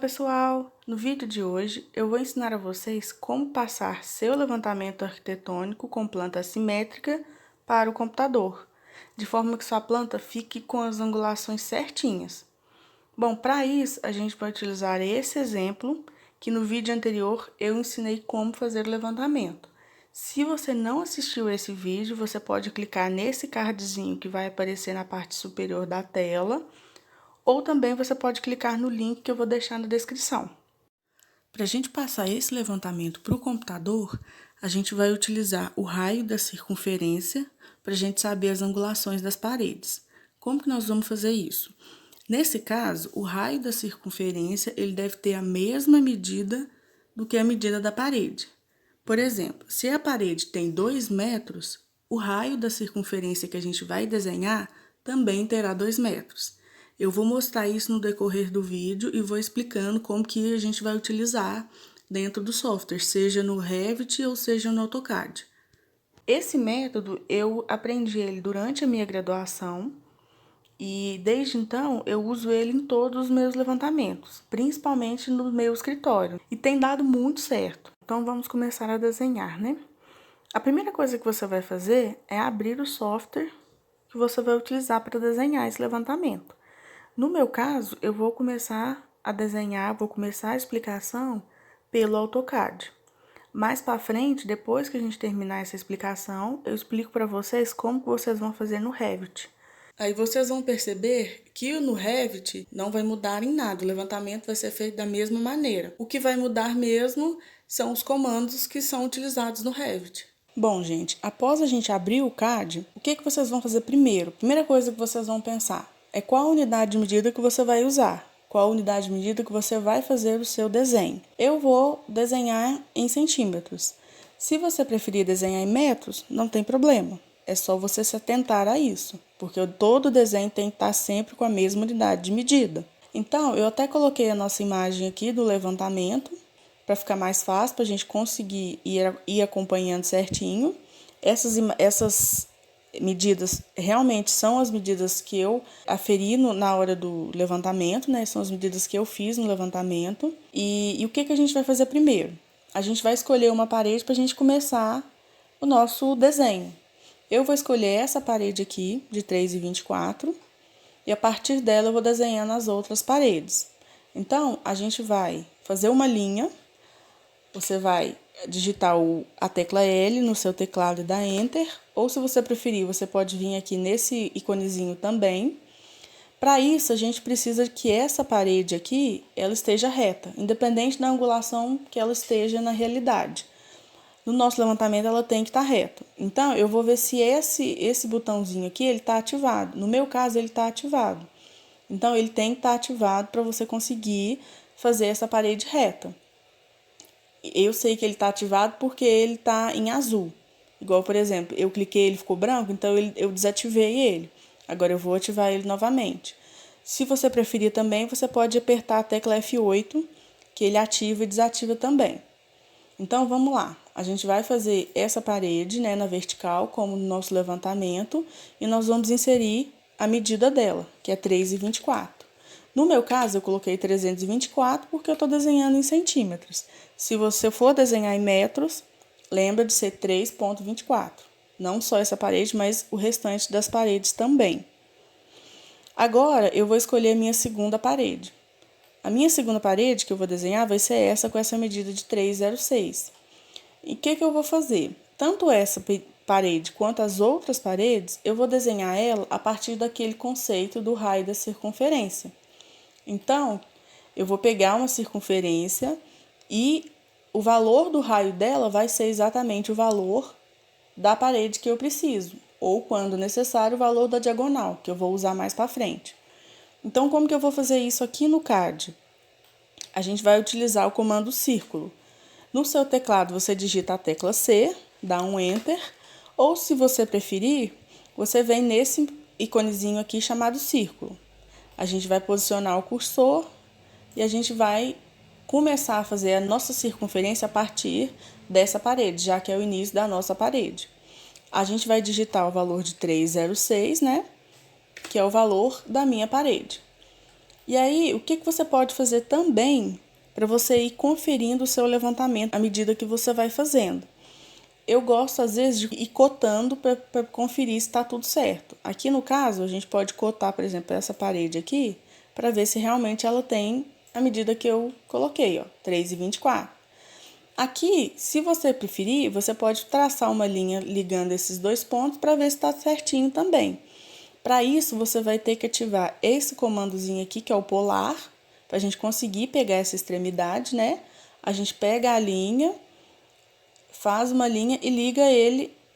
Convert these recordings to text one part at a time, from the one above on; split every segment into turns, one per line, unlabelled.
pessoal! No vídeo de hoje eu vou ensinar a vocês como passar seu levantamento arquitetônico com planta assimétrica para o computador, de forma que sua planta fique com as angulações certinhas. Bom, para isso a gente vai utilizar esse exemplo, que no vídeo anterior eu ensinei como fazer o levantamento. Se você não assistiu esse vídeo, você pode clicar nesse cardzinho que vai aparecer na parte superior da tela, ou também você pode clicar no link que eu vou deixar na descrição. Para a gente passar esse levantamento para o computador, a gente vai utilizar o raio da circunferência para a gente saber as angulações das paredes. Como que nós vamos fazer isso? Nesse caso, o raio da circunferência ele deve ter a mesma medida do que a medida da parede. Por exemplo, se a parede tem 2 metros, o raio da circunferência que a gente vai desenhar também terá 2 metros. Eu vou mostrar isso no decorrer do vídeo e vou explicando como que a gente vai utilizar dentro do software, seja no Revit ou seja no AutoCAD. Esse método eu aprendi ele durante a minha graduação e desde então eu uso ele em todos os meus levantamentos, principalmente no meu escritório, e tem dado muito certo. Então vamos começar a desenhar, né? A primeira coisa que você vai fazer é abrir o software que você vai utilizar para desenhar esse levantamento. No meu caso, eu vou começar a desenhar, vou começar a explicação pelo AutoCAD. Mais para frente, depois que a gente terminar essa explicação, eu explico para vocês como que vocês vão fazer no Revit. Aí vocês vão perceber que no Revit não vai mudar em nada, o levantamento vai ser feito da mesma maneira. O que vai mudar mesmo são os comandos que são utilizados no Revit. Bom, gente, após a gente abrir o CAD, o que vocês vão fazer primeiro? Primeira coisa que vocês vão pensar é qual a unidade de medida que você vai usar, qual a unidade de medida que você vai fazer o seu desenho. Eu vou desenhar em centímetros. Se você preferir desenhar em metros, não tem problema. É só você se atentar a isso, porque todo desenho tem que estar sempre com a mesma unidade de medida. Então, eu até coloquei a nossa imagem aqui do levantamento, para ficar mais fácil, para a gente conseguir ir acompanhando certinho. Essas medidas realmente são as medidas que eu aferi na hora do levantamento, né? São as medidas que eu fiz no levantamento. E o que a gente vai fazer primeiro? A gente vai escolher uma parede para a gente começar o nosso desenho. Eu vou escolher essa parede aqui, de 3,24, e a partir dela eu vou desenhando as outras paredes. Então, a gente vai fazer uma linha, você vai digitar a tecla L no seu teclado e dar Enter, ou se você preferir, você pode vir aqui nesse iconezinho também. Para isso, a gente precisa que essa parede aqui, ela esteja reta, independente da angulação que ela esteja na realidade. No nosso levantamento, ela tem que estar reta. Então, eu vou ver se esse botãozinho aqui, ele está ativado. No meu caso, ele está ativado. Então, ele tem que estar ativado para você conseguir fazer essa parede reta. Eu sei que ele está ativado porque ele está em azul. Igual, por exemplo, eu cliquei, ele ficou branco, então eu desativei ele. Agora eu vou ativar ele novamente. Se você preferir também, você pode apertar a tecla F8, que ele ativa e desativa também. Então, vamos lá. A gente vai fazer essa parede, né, na vertical, como no nosso levantamento, e nós vamos inserir a medida dela, que é 3,24. No meu caso, eu coloquei 324 porque eu estou desenhando em centímetros. Se você for desenhar em metros, lembra de ser 3,24. Não só essa parede, mas o restante das paredes também. Agora, eu vou escolher a minha segunda parede. A minha segunda parede que eu vou desenhar vai ser essa com essa medida de 3,06. E o que eu vou fazer? Tanto essa parede quanto as outras paredes, eu vou desenhar ela a partir daquele conceito do raio da circunferência. Então, eu vou pegar uma circunferência e o valor do raio dela vai ser exatamente o valor da parede que eu preciso, ou, quando necessário, o valor da diagonal, que eu vou usar mais para frente. Então, como que eu vou fazer isso aqui no CAD? A gente vai utilizar o comando círculo. No seu teclado, você digita a tecla C, dá um Enter, ou, se você preferir, você vem nesse iconezinho aqui chamado círculo. A gente vai posicionar o cursor e a gente vai começar a fazer a nossa circunferência a partir dessa parede, já que é o início da nossa parede. A gente vai digitar o valor de 306, né? Que é o valor da minha parede. E aí, o que você pode fazer também para você ir conferindo o seu levantamento à medida que você vai fazendo? Eu gosto, às vezes, de ir cotando para conferir se está tudo certo. Aqui no caso, a gente pode cotar, por exemplo, essa parede aqui, para ver se realmente ela tem a medida que eu coloquei, ó, 3,24. Aqui, se você preferir, você pode traçar uma linha ligando esses dois pontos para ver se está certinho também. Para isso, você vai ter que ativar esse comandozinho aqui, que é o polar, para a gente conseguir pegar essa extremidade, né? A gente pega a linha, faz uma linha e liga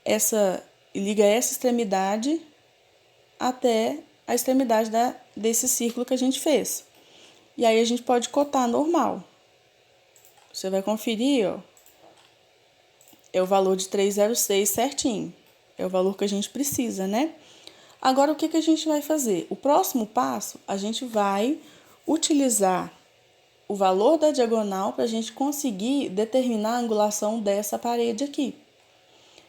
essa extremidade até a extremidade desse círculo que a gente fez. E aí a gente pode cotar normal. Você vai conferir, ó, é o valor de 306 certinho. É o valor que a gente precisa, né? Agora, o que a gente vai fazer? O próximo passo, a gente vai utilizar o valor da diagonal para a gente conseguir determinar a angulação dessa parede aqui.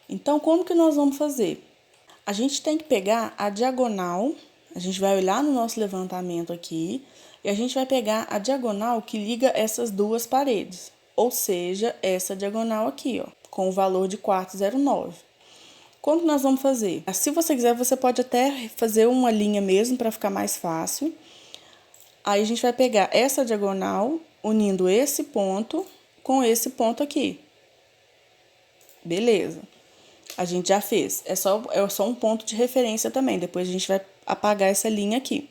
Então, como que nós vamos fazer? A gente tem que pegar a diagonal, a gente vai olhar no nosso levantamento aqui, e a gente vai pegar a diagonal que liga essas duas paredes, ou seja, essa diagonal aqui, ó, com o valor de 409. Como que nós vamos fazer? Se você quiser, você pode até fazer uma linha mesmo para ficar mais fácil. Aí a gente vai pegar essa diagonal, unindo esse ponto com esse ponto aqui. Beleza. A gente já fez. É só um ponto de referência também. Depois a gente vai apagar essa linha aqui.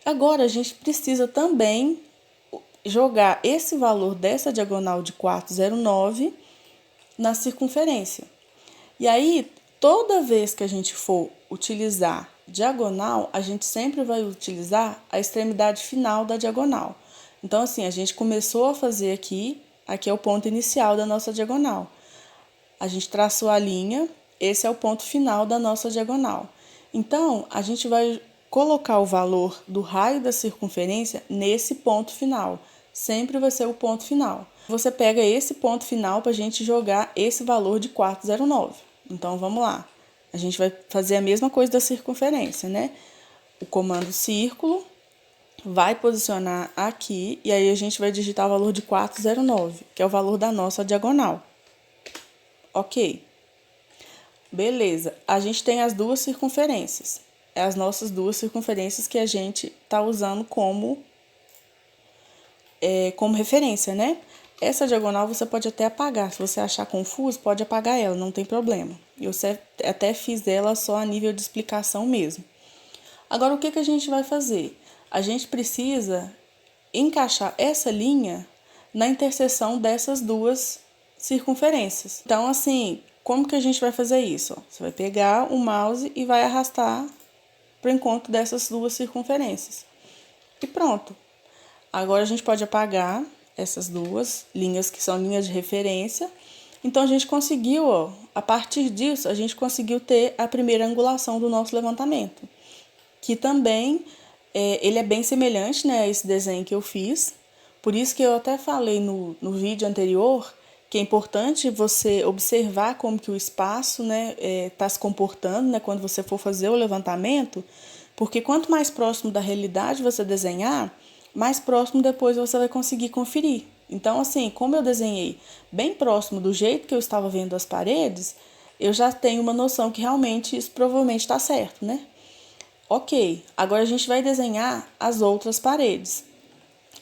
Agora, a gente precisa também jogar esse valor dessa diagonal de 409 na circunferência. E aí, toda vez que a gente for utilizar diagonal, a gente sempre vai utilizar a extremidade final da diagonal. Então, assim, a gente começou a fazer aqui é o ponto inicial da nossa diagonal. A gente traçou a linha, esse é o ponto final da nossa diagonal. Então, a gente vai colocar o valor do raio da circunferência nesse ponto final. Sempre vai ser o ponto final. Você pega esse ponto final para a gente jogar esse valor de 409. Então, vamos lá. A gente vai fazer a mesma coisa da circunferência, né? O comando círculo vai posicionar aqui e aí a gente vai digitar o valor de 409, que é o valor da nossa diagonal. Ok. Beleza. A gente tem as duas circunferências. É as nossas duas circunferências que a gente tá usando como referência, né? Essa diagonal você pode até apagar. Se você achar confuso, pode apagar ela, não tem problema. Eu até fiz ela só a nível de explicação mesmo. Agora, o que a gente vai fazer? A gente precisa encaixar essa linha na interseção dessas duas circunferências. Então, assim, como que a gente vai fazer isso? Você vai pegar o mouse e vai arrastar para o encontro dessas duas circunferências. E pronto. Agora, a gente pode apagar essas duas linhas que são linhas de referência. Então, a gente conseguiu, ó, a partir disso, a gente conseguiu ter a primeira angulação do nosso levantamento. Que também, ele é bem semelhante, né, a esse desenho que eu fiz. Por isso que eu até falei no vídeo anterior que é importante você observar como que o espaço, né, tá se comportando, né, quando você for fazer o levantamento, porque quanto mais próximo da realidade você desenhar, mais próximo depois você vai conseguir conferir. Então, assim, como eu desenhei bem próximo do jeito que eu estava vendo as paredes, eu já tenho uma noção que realmente isso provavelmente está certo, né? Ok, agora a gente vai desenhar as outras paredes.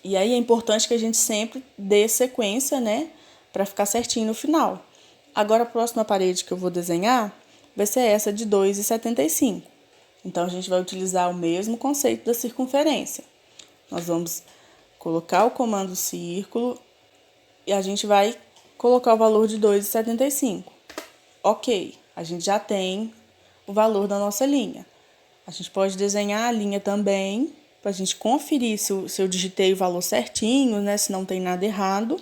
E aí é importante que a gente sempre dê sequência, né? Para ficar certinho no final. Agora a próxima parede que eu vou desenhar vai ser essa de 2,75. Então, a gente vai utilizar o mesmo conceito da circunferência. Nós vamos colocar o comando círculo e a gente vai colocar o valor de 2,75. Ok, a gente já tem o valor da nossa linha. A gente pode desenhar a linha também, para a gente conferir se eu digitei o valor certinho, né? Se não tem nada errado.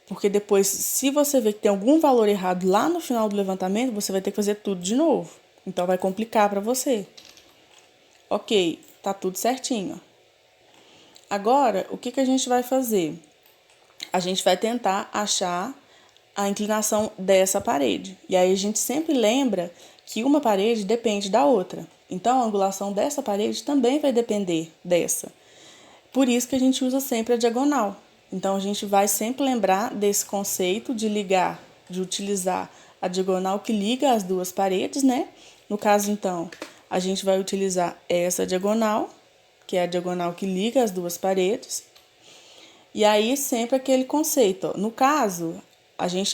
Porque depois, se você ver que tem algum valor errado lá no final do levantamento, você vai ter que fazer tudo de novo. Então, vai complicar para você. Ok, tá tudo certinho. Agora, o que a gente vai fazer? A gente vai tentar achar a inclinação dessa parede. E aí, a gente sempre lembra que uma parede depende da outra. Então, a angulação dessa parede também vai depender dessa. Por isso que a gente usa sempre a diagonal. Então, a gente vai sempre lembrar desse conceito de ligar, de utilizar a diagonal que liga as duas paredes, né? No caso, então, a gente vai utilizar essa diagonal, que é a diagonal que liga as duas paredes. E aí, sempre aquele conceito, ó. No caso,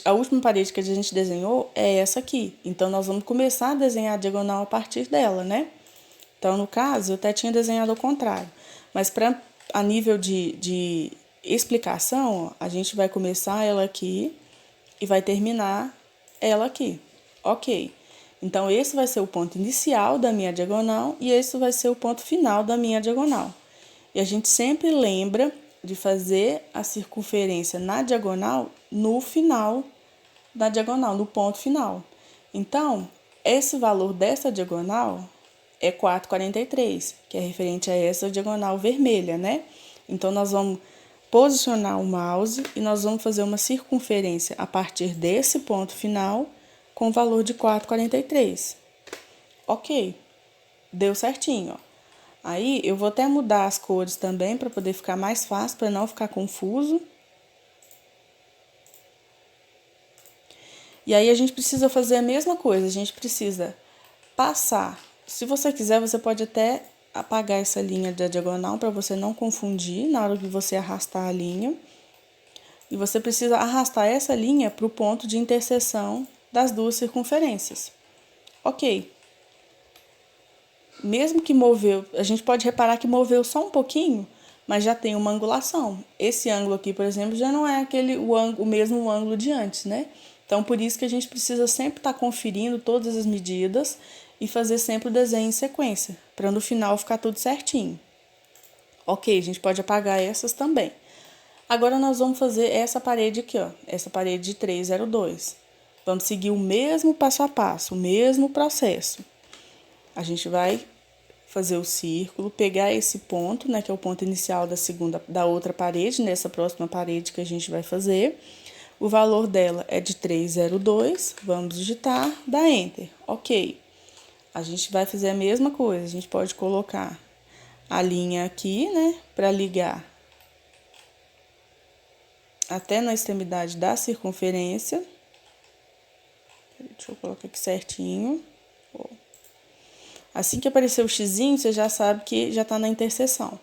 a última parede que a gente desenhou é essa aqui. Então, nós vamos começar a desenhar a diagonal a partir dela, né? Então, no caso, eu até tinha desenhado ao contrário. Mas a nível de explicação, ó, a gente vai começar ela aqui e vai terminar ela aqui. Ok. Então, esse vai ser o ponto inicial da minha diagonal e esse vai ser o ponto final da minha diagonal. E a gente sempre lembra de fazer a circunferência na diagonal no final da diagonal, no ponto final. Então, esse valor dessa diagonal é 4,43, que é referente a essa diagonal vermelha, né? Então, nós vamos posicionar o mouse e nós vamos fazer uma circunferência a partir desse ponto final com o valor de 4,43. Ok, deu certinho, ó. Aí, eu vou até mudar as cores também para poder ficar mais fácil, para não ficar confuso. E aí, a gente precisa fazer a mesma coisa, a gente precisa passar. Se você quiser, você pode até apagar essa linha da diagonal para você não confundir na hora que você arrastar a linha. E você precisa arrastar essa linha para o ponto de interseção das duas circunferências. Ok. Mesmo que moveu, a gente pode reparar que moveu só um pouquinho, mas já tem uma angulação. Esse ângulo aqui, por exemplo, já não é o mesmo ângulo de antes, né? Então, por isso que a gente precisa sempre estar conferindo todas as medidas e fazer sempre o desenho em sequência, para no final ficar tudo certinho. Ok, a gente pode apagar essas também. Agora, nós vamos fazer essa parede aqui, ó, essa parede de 302. Vamos seguir o mesmo passo a passo, o mesmo processo. A gente vai fazer o círculo, pegar esse ponto, né, que é o ponto inicial da outra parede, nessa próxima parede que a gente vai fazer. O valor dela é de 302, vamos digitar, dá Enter, ok. A gente vai fazer a mesma coisa, a gente pode colocar a linha aqui, né, para ligar até na extremidade da circunferência. Deixa eu colocar aqui certinho. Assim que aparecer o xizinho, você já sabe que já está na interseção.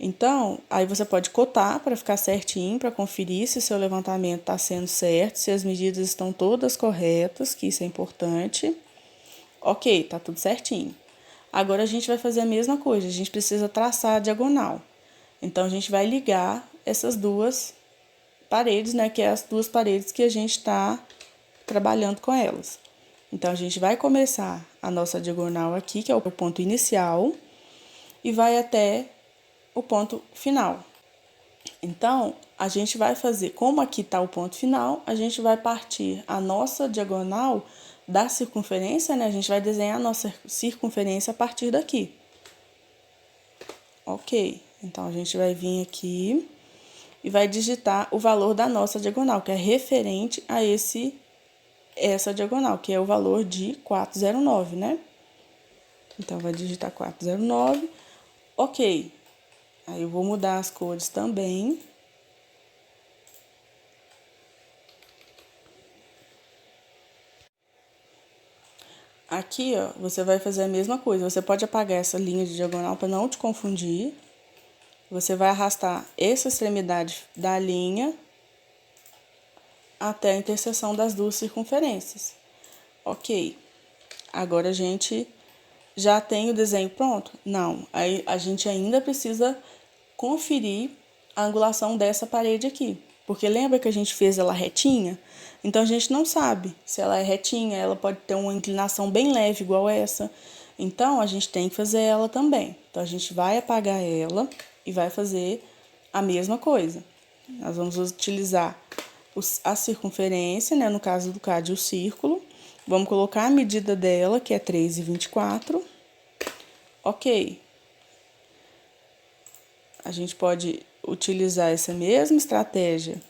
Então, aí você pode cotar para ficar certinho, para conferir se o seu levantamento está sendo certo, se as medidas estão todas corretas, que isso é importante. Ok, tá tudo certinho. Agora, a gente vai fazer a mesma coisa, a gente precisa traçar a diagonal. Então, a gente vai ligar essas duas paredes, né, que é as duas paredes que a gente está trabalhando com elas. Então, a gente vai começar a nossa diagonal aqui, que é o ponto inicial, e vai até o ponto final. Então, a gente vai fazer, como aqui está o ponto final, a gente vai partir a nossa diagonal da circunferência, né? A gente vai desenhar a nossa circunferência a partir daqui. Ok, então a gente vai vir aqui e vai digitar o valor da nossa diagonal, que é referente a essa diagonal, que é o valor de 409, né? Então, vai digitar 409, ok. Aí, eu vou mudar as cores também. Aqui, ó, você vai fazer a mesma coisa. Você pode apagar essa linha de diagonal para não te confundir. Você vai arrastar essa extremidade da linha até a interseção das duas circunferências. Ok. Agora, a gente já tem o desenho pronto? Não. Aí, a gente ainda precisa conferir a angulação dessa parede aqui. Porque lembra que a gente fez ela retinha? Então, a gente não sabe se ela é retinha, ela pode ter uma inclinação bem leve, igual essa. Então, a gente tem que fazer ela também. Então, a gente vai apagar ela e vai fazer a mesma coisa. Nós vamos utilizar a circunferência, né? No caso do CAD, o círculo. Vamos colocar a medida dela, que é 3,24. Ok. A gente pode utilizar essa mesma estratégia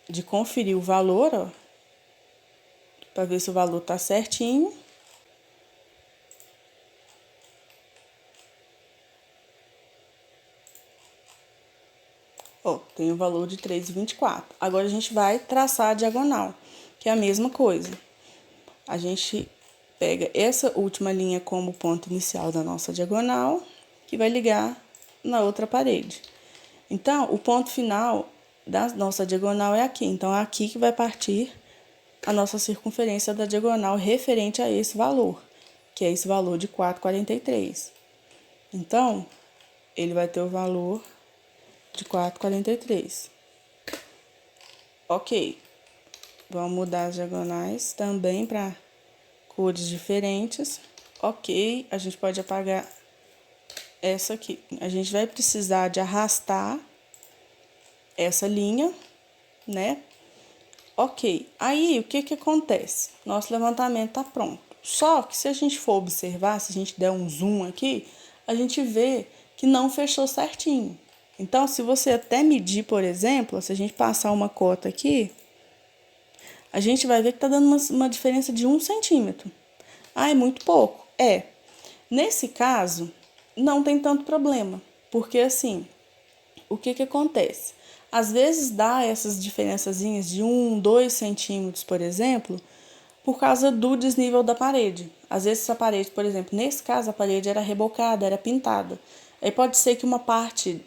de conferir o valor, ó, para ver se o valor tá certinho. Ó, tem o valor de 3,24. Agora, a gente vai traçar a diagonal, que é a mesma coisa. A gente pega essa última linha como ponto inicial da nossa diagonal, que vai ligar na outra parede. Então, o ponto final da nossa diagonal é aqui. Então, é aqui que vai partir a nossa circunferência da diagonal referente a esse valor, que é esse valor de 4,43. Então, ele vai ter o valor de 4,43. Ok. Vamos mudar as diagonais também para cores diferentes. Ok, a gente pode apagar essa aqui. A gente vai precisar de arrastar essa linha, né? Ok, aí o que que acontece? Nosso levantamento tá pronto. Só que se a gente for observar, se a gente der um zoom aqui, a gente vê que não fechou certinho. Então, se você até medir, por exemplo, se a gente passar uma cota aqui, a gente vai ver que tá dando uma diferença de 1 centímetro. Ah, é muito pouco? É. Nesse caso, não tem tanto problema, porque assim, o que que acontece? Às vezes dá essas diferençazinhas de 1, 2 centímetros, por exemplo, por causa do desnível da parede. Às vezes essa parede, por exemplo, nesse caso a parede era rebocada, era pintada. Aí pode ser que uma parte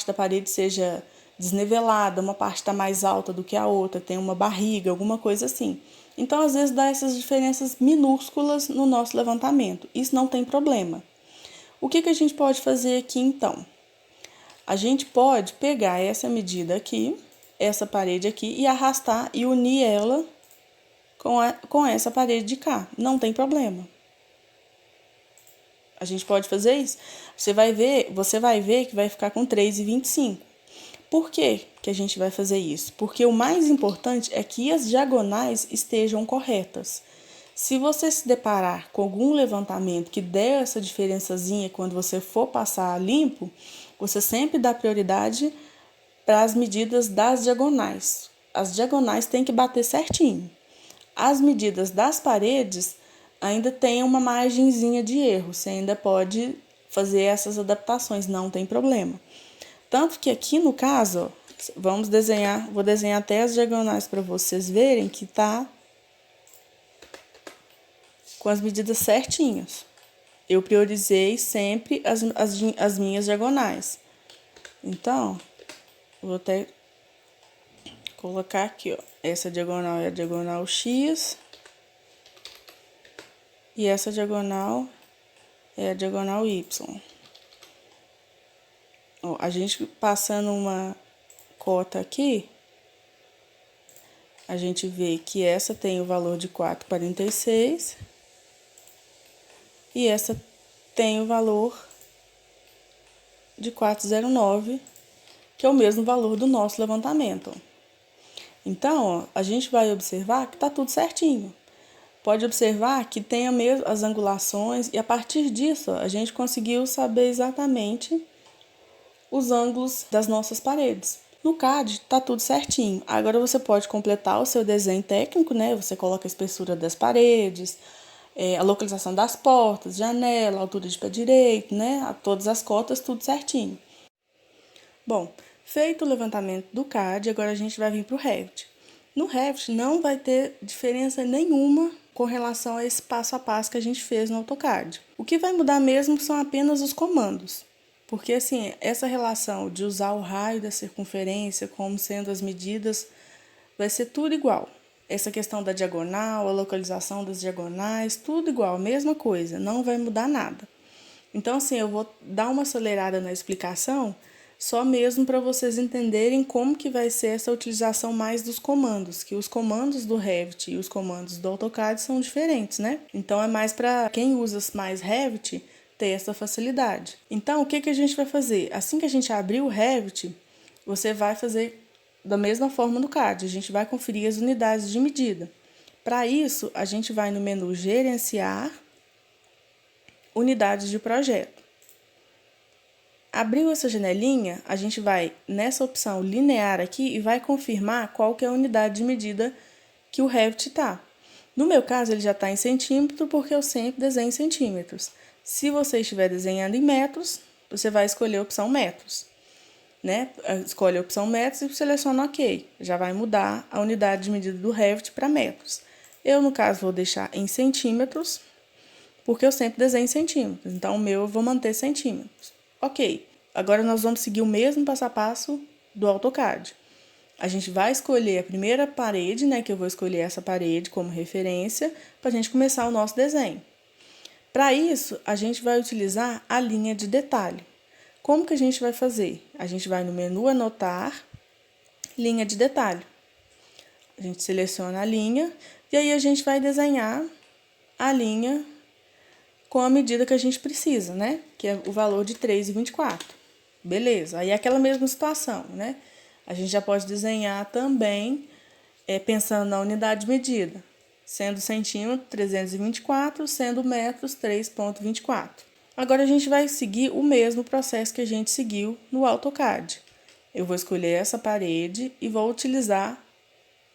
da parede seja desnivelada, uma parte está mais alta do que a outra, tem uma barriga, alguma coisa assim. Então, às vezes dá essas diferenças minúsculas no nosso levantamento. Isso não tem problema. O que que a gente pode fazer aqui, então? A gente pode pegar essa medida aqui, essa parede aqui, e arrastar e unir ela com essa parede de cá. Não tem problema. A gente pode fazer isso? Você vai ver que vai ficar com 3,25. Por que que a gente vai fazer isso? Porque o mais importante é que as diagonais estejam corretas. Se você se deparar com algum levantamento que der essa diferençazinha quando você for passar limpo, você sempre dá prioridade para as medidas das diagonais. As diagonais têm que bater certinho. As medidas das paredes ainda tem uma margenzinha de erro, você ainda pode fazer essas adaptações, não tem problema. Tanto que aqui no caso, ó, vou desenhar até as diagonais para vocês verem que tá com as medidas certinhas. Eu priorizei sempre as minhas diagonais. Então, vou até colocar aqui, ó. Essa diagonal é a diagonal X. E essa diagonal é a diagonal Y. Ó, a gente passando uma cota aqui, a gente vê que essa tem o valor de 4,46 e essa tem o valor de 4,09, que é o mesmo valor do nosso levantamento. Então, ó, a gente vai observar que tá tudo certinho. Pode observar que tem as angulações e a partir disso, ó, a gente conseguiu saber exatamente os ângulos das nossas paredes. No CAD tá tudo certinho. Agora você pode completar o seu desenho técnico, né? Você coloca a espessura das paredes, a localização das portas, janela, altura de pé direito, né? Todas as cotas, tudo certinho. Bom, feito o levantamento do CAD, agora a gente vai vir para o Revit. No Revit não vai ter diferença nenhuma com relação a esse passo a passo que a gente fez no AutoCAD. O que vai mudar mesmo são apenas os comandos. Porque, assim, essa relação de usar o raio da circunferência como sendo as medidas, vai ser tudo igual. Essa questão da diagonal, a localização das diagonais, tudo igual, mesma coisa, não vai mudar nada. Então, assim, eu vou dar uma acelerada na explicação, só mesmo para vocês entenderem como que vai ser essa utilização mais dos comandos, que os comandos do Revit e os comandos do AutoCAD são diferentes, né? Então, é mais para quem usa mais Revit ter essa facilidade. Então, o que que a gente vai fazer? Assim que a gente abrir o Revit, você vai fazer da mesma forma no CAD. A gente vai conferir as unidades de medida. Para isso, a gente vai no menu Gerenciar, Unidades de Projeto. Abriu essa janelinha, a gente vai nessa opção Linear aqui e vai confirmar qual que é a unidade de medida que o Revit está. No meu caso, ele já está em centímetro, porque eu sempre desenho em centímetros. Se você estiver desenhando em metros, você vai escolher a opção metros. né? Escolhe a opção metros e seleciona OK. Já vai mudar a unidade de medida do Revit para metros. Eu, no caso, vou deixar em centímetros, porque eu sempre desenho em centímetros. Então, o meu eu vou manter centímetros. OK. Agora, nós vamos seguir o mesmo passo a passo do AutoCAD. A gente vai escolher a primeira parede, né? Que eu vou escolher essa parede como referência, para a gente começar o nosso desenho. Para isso, a gente vai utilizar a linha de detalhe. Como que a gente vai fazer? A gente vai no menu Anotar, linha de detalhe. A gente seleciona a linha e aí a gente vai desenhar a linha com a medida que a gente precisa, né? Que é o valor de 3,24. Beleza, aí é aquela mesma situação, né? A gente já pode desenhar também, pensando na unidade de medida, sendo centímetro 324, sendo metros 3,24. Agora a gente vai seguir o mesmo processo que a gente seguiu no AutoCAD. Eu vou escolher essa parede e vou utilizar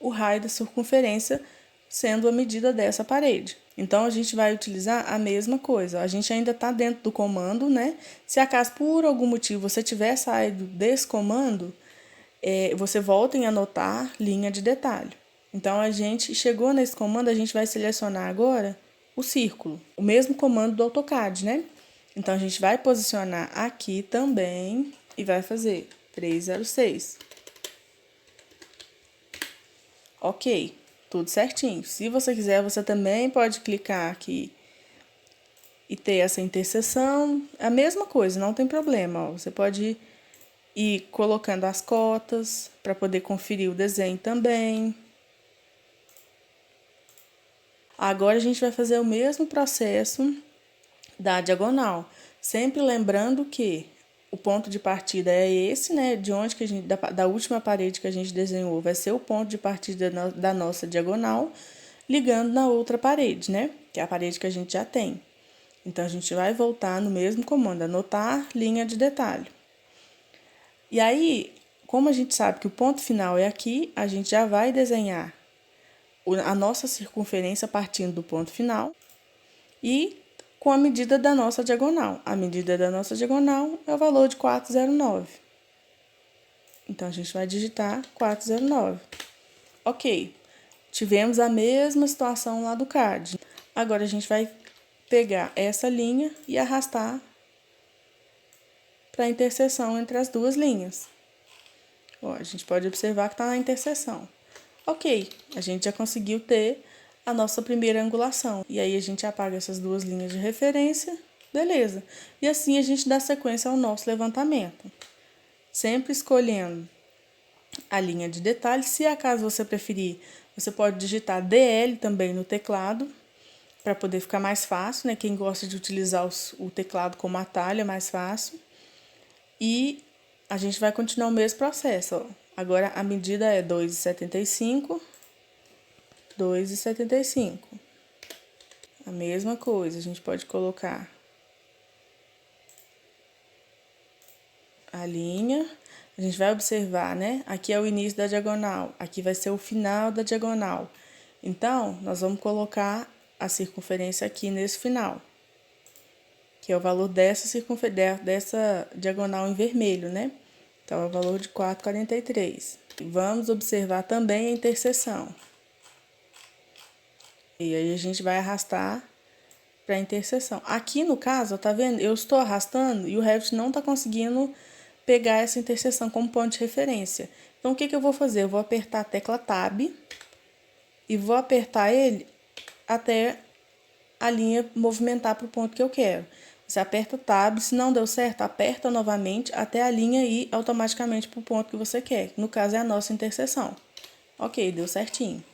o raio da circunferência sendo a medida dessa parede. Então, a gente vai utilizar a mesma coisa. A gente ainda está dentro do comando, né? Se acaso, por algum motivo, você tiver saído desse comando, você volta em anotar linha de detalhe. Então, a gente chegou nesse comando, a gente vai selecionar agora o círculo. O mesmo comando do AutoCAD, né? Então, a gente vai posicionar aqui também e vai fazer 306. OK, tudo certinho. Se você quiser, você também pode clicar aqui e ter essa interseção. A mesma coisa, não tem problema. Ó. Você pode ir colocando as cotas para poder conferir o desenho também. Agora, a gente vai fazer o mesmo processo da diagonal. Sempre lembrando que o ponto de partida é esse, né? De onde que a gente, da última parede que a gente desenhou, vai ser o ponto de partida da nossa diagonal, ligando na outra parede, né? Que é a parede que a gente já tem. Então, a gente vai voltar no mesmo comando, anotar linha de detalhe. E aí, como a gente sabe que o ponto final é aqui, a gente já vai desenhar a nossa circunferência partindo do ponto final e com a medida da nossa diagonal. A medida da nossa diagonal é o valor de 409. Então, a gente vai digitar 409. OK. Tivemos a mesma situação lá do CAD. Agora, a gente vai pegar essa linha e arrastar para a interseção entre as duas linhas. Ó, a gente pode observar que está na interseção. OK. A gente já conseguiu ter a nossa primeira angulação. E aí, a gente apaga essas duas linhas de referência. Beleza. E assim, a gente dá sequência ao nosso levantamento. Sempre escolhendo a linha de detalhe. Se acaso você preferir, você pode digitar DL também no teclado, para poder ficar mais fácil, né? Quem gosta de utilizar o teclado como atalho é mais fácil. E a gente vai continuar o mesmo processo, ó. Agora, a medida é 2,75. 2,75. A mesma coisa, a gente pode colocar a linha. A gente vai observar, né? Aqui é o início da diagonal, aqui vai ser o final da diagonal. Então, nós vamos colocar a circunferência aqui nesse final, que é o valor dessa diagonal em vermelho, né? Então, é o valor de 4,43. E vamos observar também a interseção. E aí, a gente vai arrastar para a interseção. Aqui, no caso, tá vendo? Eu estou arrastando e o Revit não está conseguindo pegar essa interseção como ponto de referência. Então, o que eu vou fazer? Eu vou apertar a tecla Tab e vou apertar ele até a linha movimentar para o ponto que eu quero. Você aperta o Tab, se não deu certo, aperta novamente até a linha ir automaticamente para o ponto que você quer. No caso, é a nossa interseção. OK, deu certinho.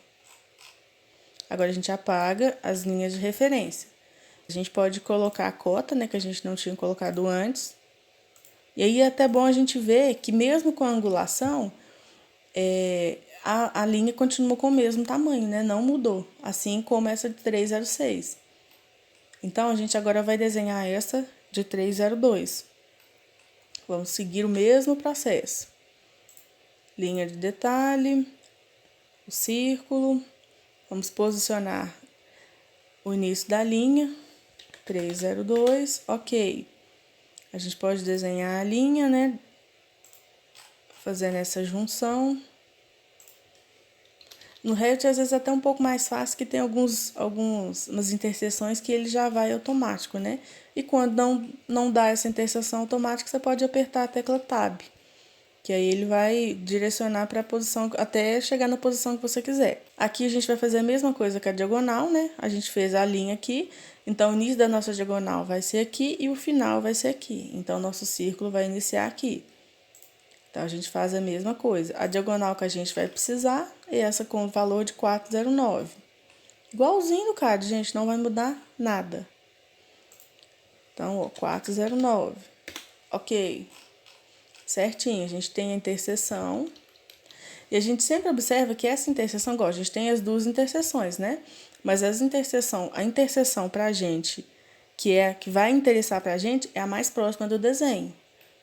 Agora, a gente apaga as linhas de referência. A gente pode colocar a cota, né, que a gente não tinha colocado antes. E aí é até bom a gente ver que mesmo com a angulação, a linha continua com o mesmo tamanho, né? Não mudou, assim como essa de 306. Então, a gente agora vai desenhar essa de 302. Vamos seguir o mesmo processo. Linha de detalhe, o círculo. Vamos posicionar o início da linha, 302, OK. A gente pode desenhar a linha, né? fazendo essa junção. No Revit, às vezes, é até um pouco mais fácil, que tem umas interseções que ele já vai automático, né? E quando não dá essa interseção automática, você pode apertar a tecla Tab, que aí ele vai direcionar para a posição, até chegar na posição que você quiser. Aqui a gente vai fazer a mesma coisa que a diagonal, né? A gente fez a linha aqui, então o início da nossa diagonal vai ser aqui e o final vai ser aqui. Então, nosso círculo vai iniciar aqui. Então, a gente faz a mesma coisa. A diagonal que a gente vai precisar é essa com o valor de 409. Igualzinho no CAD, gente, não vai mudar nada. Então, ó, 409. Ok. Certinho, a gente tem a interseção. E a gente sempre observa que essa interseção, igual a gente tem as duas interseções, né? Mas a interseção pra gente, que vai interessar pra gente, é a mais próxima do desenho.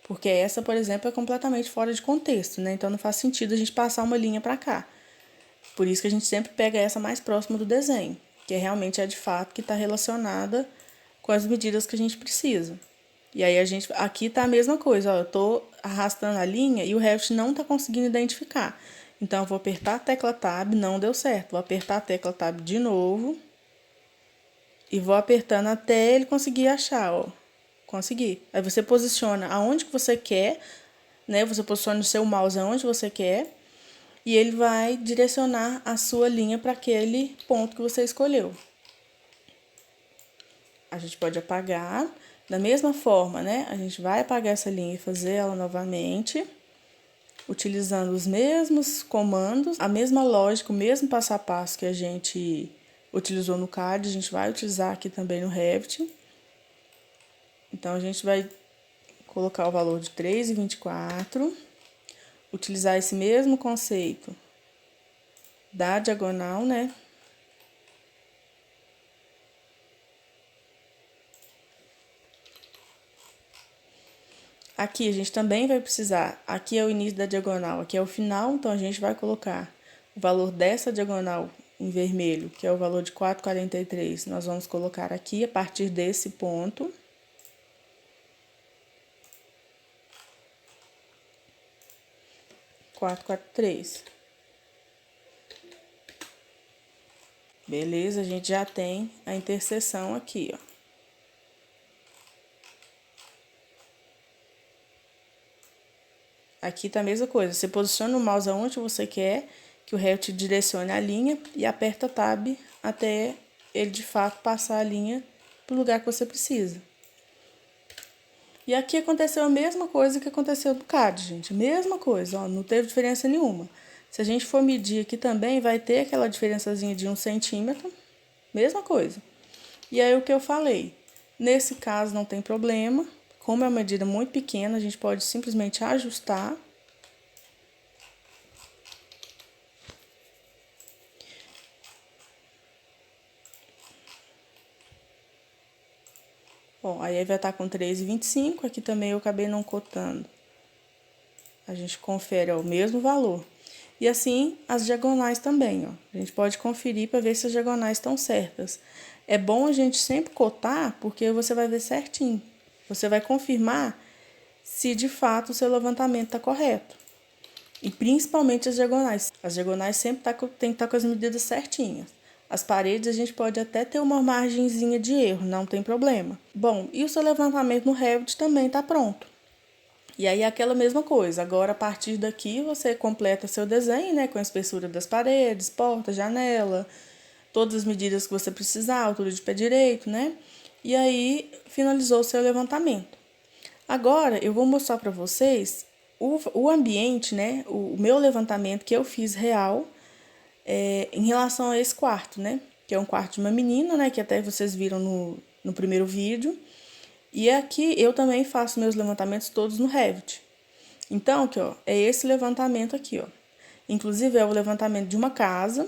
Porque essa, por exemplo, é completamente fora de contexto, né? Então, não faz sentido a gente passar uma linha pra cá. Por isso que a gente sempre pega essa mais próxima do desenho, que realmente é de fato que está relacionada com as medidas que a gente precisa. E aí, aqui tá a mesma coisa, ó, eu tô arrastando a linha e o Revit não tá conseguindo identificar. Então, eu vou apertar a tecla Tab, não deu certo. Vou apertar a tecla Tab de novo e vou apertando até ele conseguir achar, ó. Consegui. Aí você posiciona aonde que você quer, né? Você posiciona o seu mouse aonde você quer e ele vai direcionar a sua linha para aquele ponto que você escolheu. A gente pode apagar. Da mesma forma, né? A gente vai apagar essa linha e fazer ela novamente, utilizando os mesmos comandos, a mesma lógica, o mesmo passo a passo que a gente utilizou no CAD, a gente vai utilizar aqui também no Revit. Então, a gente vai colocar o valor de 3,24, utilizar esse mesmo conceito da diagonal, né? Aqui a gente também vai precisar, aqui é o início da diagonal, aqui é o final, então a gente vai colocar o valor dessa diagonal em vermelho, que é o valor de 4,43, nós vamos colocar aqui a partir desse ponto. Beleza, a gente já tem a interseção aqui, ó. Aqui tá a mesma coisa, você posiciona o mouse aonde você quer que o Revit direcione a linha e aperta Tab até ele de fato passar a linha pro lugar que você precisa. E aqui aconteceu a mesma coisa que aconteceu no CAD, gente. Mesma coisa, ó, não teve diferença nenhuma. Se a gente for medir aqui também, vai ter aquela diferençazinha de 1 centímetro. Mesma coisa. E aí, o que eu falei? Nesse caso, não tem problema. Como é uma medida muito pequena, a gente pode simplesmente ajustar. Bom, aí vai estar com 3,25. Aqui também eu acabei não cotando. A gente confere, ó, o mesmo valor. E assim, as diagonais também, ó. A gente pode conferir para ver se as diagonais estão certas. É bom a gente sempre cotar, porque você vai ver certinho. Você vai confirmar se de fato o seu levantamento está correto. E principalmente as diagonais. As diagonais sempre tem que estar com as medidas certinhas. As paredes a gente pode até ter uma margenzinha de erro, não tem problema. Bom, e o seu levantamento no Revit também está pronto. E aí, aquela mesma coisa. Agora, a partir daqui, você completa seu desenho, né? Com a espessura das paredes, porta, janela, todas as medidas que você precisar, altura de pé direito, né? E aí, finalizou o seu levantamento. Agora, eu vou mostrar para vocês o ambiente, né? O meu levantamento que eu fiz real em relação a esse quarto, né? Que é um quarto de uma menina, né? Que até vocês viram no primeiro vídeo. E aqui eu também faço meus levantamentos todos no Revit. Então, aqui, ó, é esse levantamento aqui, ó. Inclusive, é o levantamento de uma casa.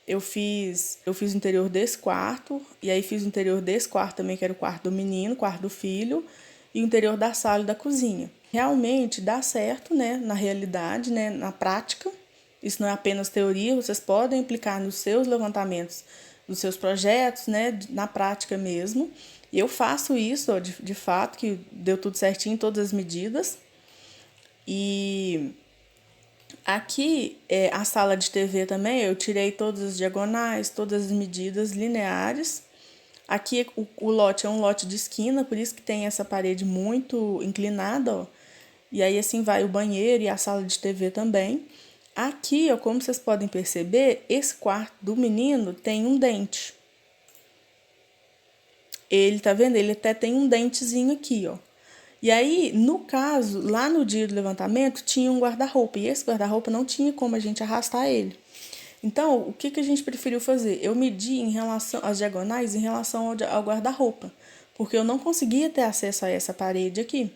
Eu fiz o interior desse quarto, e aí fiz o interior desse quarto também, que era o quarto do menino, o quarto do filho, e o interior da sala e da cozinha. Realmente dá certo, né, na realidade, né, na prática. Isso não é apenas teoria, vocês podem aplicar nos seus levantamentos, nos seus projetos, né, na prática mesmo. Eu faço isso, ó, de fato, que deu tudo certinho, todas as medidas. E Aqui, a sala de TV também, eu tirei todas as diagonais, todas as medidas lineares. Aqui o lote é um lote de esquina, por isso que tem essa parede muito inclinada, ó. E aí assim vai o banheiro e a sala de TV também. Aqui, ó, como vocês podem perceber, esse quarto do menino tem um dente. Ele, tá vendo? Ele até tem um dentezinho aqui, ó. E aí, no caso, lá no dia do levantamento, tinha um guarda-roupa. E esse guarda-roupa não tinha como a gente arrastar ele. Então, o que a gente preferiu fazer? Eu medi em relação às diagonais em relação ao guarda-roupa. Porque eu não conseguia ter acesso a essa parede aqui.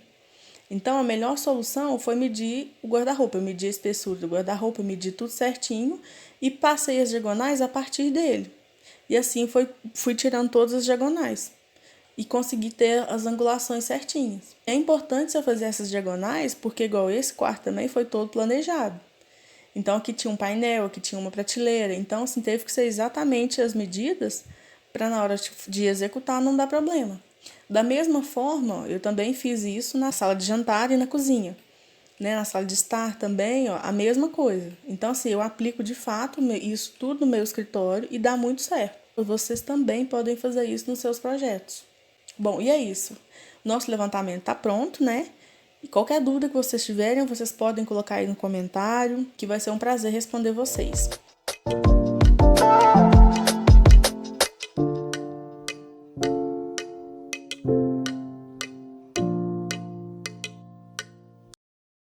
Então, a melhor solução foi medir o guarda-roupa. Eu medi a espessura do guarda-roupa, medi tudo certinho e passei as diagonais a partir dele. E assim fui tirando todas as diagonais e consegui ter as angulações certinhas. É importante você fazer essas diagonais porque, igual esse quarto também, foi todo planejado. Então, aqui tinha um painel, aqui tinha uma prateleira. Então, assim, teve que ser exatamente as medidas para na hora de executar não dar problema. Da mesma forma, eu também fiz isso na sala de jantar e na cozinha. Né? Na sala de estar também, ó, a mesma coisa. Então, assim, eu aplico de fato isso tudo no meu escritório e dá muito certo. Vocês também podem fazer isso nos seus projetos. Bom, e é isso. Nosso levantamento está pronto, né? E qualquer dúvida que vocês tiverem, vocês podem colocar aí no comentário, que vai ser um prazer responder vocês.